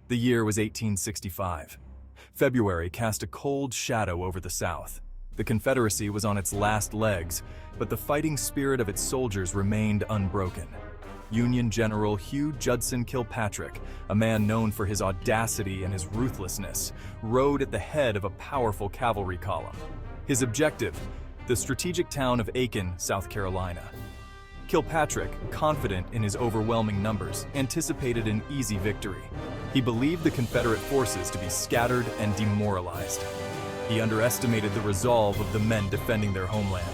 The year was 1865. February cast a cold shadow over the South. The Confederacy was on its last legs, but the fighting spirit of its soldiers remained unbroken. Union General Judson Kilpatrick, a man known for his audacity and his ruthlessness, rode at the head of a powerful cavalry column. His objective, the strategic town of Aiken, South Carolina. Kilpatrick, confident in his overwhelming numbers, anticipated an easy victory. He believed the Confederate forces to be scattered and demoralized. He underestimated the resolve of the men defending their homeland.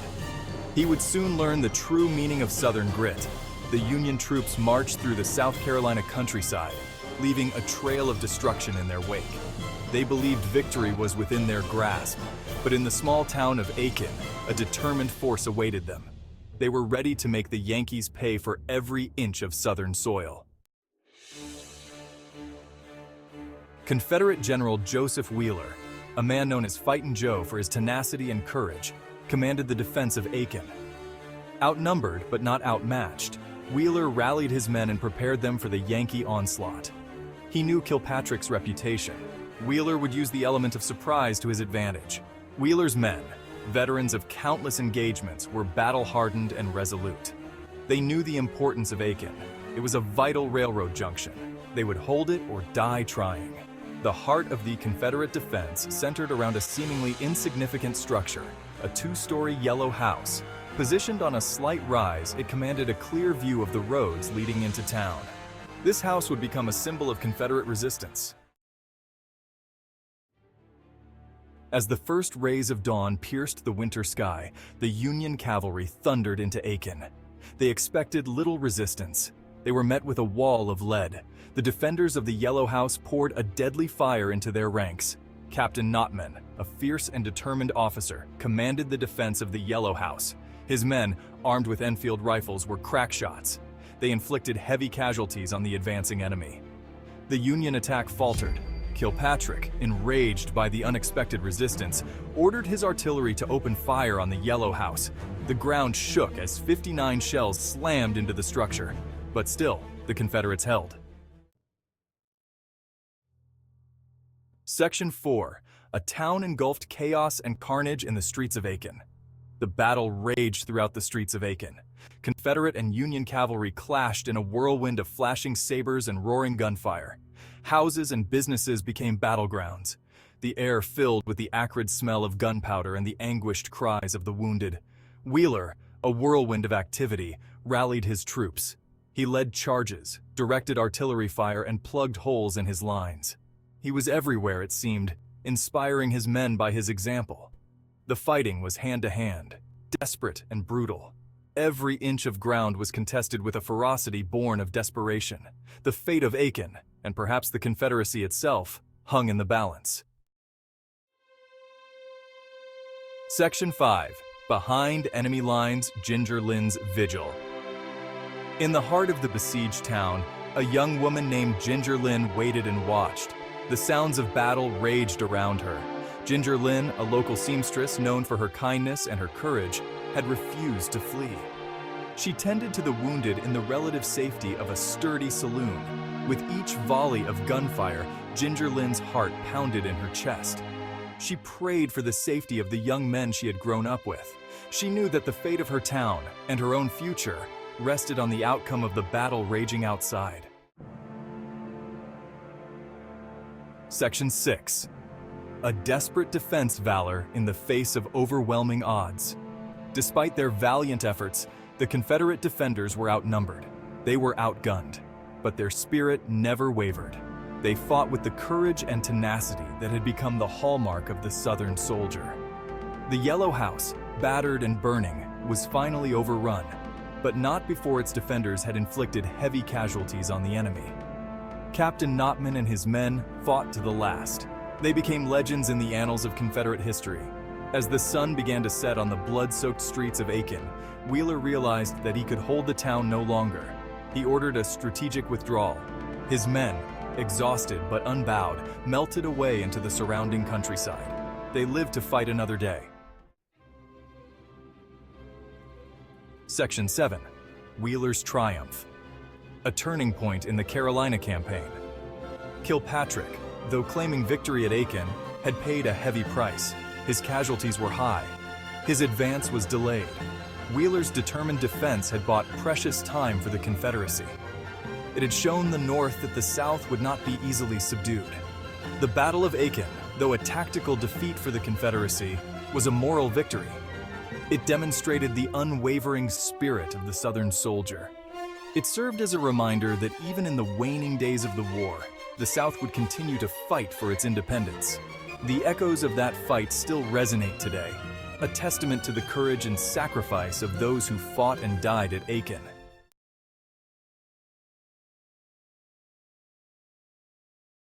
He would soon learn the true meaning of Southern grit. The Union troops marched through the South Carolina countryside, leaving a trail of destruction in their wake. They believed victory was within their grasp, but in the small town of Aiken, a determined force awaited them. They were ready to make the Yankees pay for every inch of Southern soil. Confederate General Joseph Wheeler, a man known as Fightin' Joe for his tenacity and courage, commanded the defense of Aiken. Outnumbered but not outmatched, Wheeler rallied his men and prepared them for the Yankee onslaught. He knew Kilpatrick's reputation. Wheeler would use the element of surprise to his advantage. Wheeler's men, veterans of countless engagements, were battle-hardened and resolute. They knew the importance of Aiken. It was a vital railroad junction. They would hold it or die trying. The heart of the Confederate defense centered around a seemingly insignificant structure, a two-story yellow house. Positioned on a slight rise, it commanded a clear view of the roads leading into town. This house would become a symbol of Confederate resistance. As the first rays of dawn pierced the winter sky, the Union cavalry thundered into Aiken. They expected little resistance. They were met with a wall of lead. The defenders of the Yellow House poured a deadly fire into their ranks. Captain Knotman, a fierce and determined officer, commanded the defense of the Yellow House. His men, armed with Enfield rifles, were crack shots. They inflicted heavy casualties on the advancing enemy. The Union attack faltered. Kilpatrick, enraged by the unexpected resistance, ordered his artillery to open fire on the Yellow House. The ground shook as 59 shells slammed into the structure, but still, the Confederates held. Section 4. A town engulfed chaos and carnage in the streets of Aiken. The battle raged throughout the streets of Aiken. Confederate and Union cavalry clashed in a whirlwind of flashing sabers and roaring gunfire. Houses and businesses became battlegrounds. The air filled with the acrid smell of gunpowder and the anguished cries of the wounded. Wheeler, a whirlwind of activity, rallied his troops. He led charges, directed artillery fire, and plugged holes in his lines. He was everywhere, it seemed, inspiring his men by his example. The fighting was hand-to-hand, desperate and brutal. Every inch of ground was contested with a ferocity born of desperation. The fate of Aiken, and perhaps the Confederacy itself, hung in the balance. Section 5. Behind enemy lines, Ginger Lynn's vigil. In the heart of the besieged town, a young woman named Ginger Lynn waited and watched. The sounds of battle raged around her. Ginger Lynn, a local seamstress known for her kindness and her courage, had refused to flee. She tended to the wounded in the relative safety of a sturdy saloon. With each volley of gunfire, Ginger Lynn's heart pounded in her chest. She prayed for the safety of the young men she had grown up with. She knew that the fate of her town and her own future rested on the outcome of the battle raging outside. Section 6. A desperate defense valor in the face of overwhelming odds. Despite their valiant efforts, the Confederate defenders were outnumbered. They were outgunned, but their spirit never wavered. They fought with the courage and tenacity that had become the hallmark of the Southern soldier. The Yellow House, battered and burning, was finally overrun, but not before its defenders had inflicted heavy casualties on the enemy. Captain Knotman and his men fought to the last. They became legends in the annals of Confederate history. As the sun began to set on the blood-soaked streets of Aiken, Wheeler realized that he could hold the town no longer. He ordered a strategic withdrawal. His men, exhausted but unbowed, melted away into the surrounding countryside. They lived to fight another day. Section 7. Wheeler's Triumph. A turning point in the Carolina campaign. Kilpatrick, though claiming victory at Aiken, had paid a heavy price. His casualties were high. His advance was delayed. Wheeler's determined defense had bought precious time for the Confederacy. It had shown the North that the South would not be easily subdued. The Battle of Aiken, though a tactical defeat for the Confederacy, was a moral victory. It demonstrated the unwavering spirit of the Southern soldier. It served as a reminder that even in the waning days of the war, the South would continue to fight for its independence. The echoes of that fight still resonate today, a testament to the courage and sacrifice of those who fought and died at Aiken.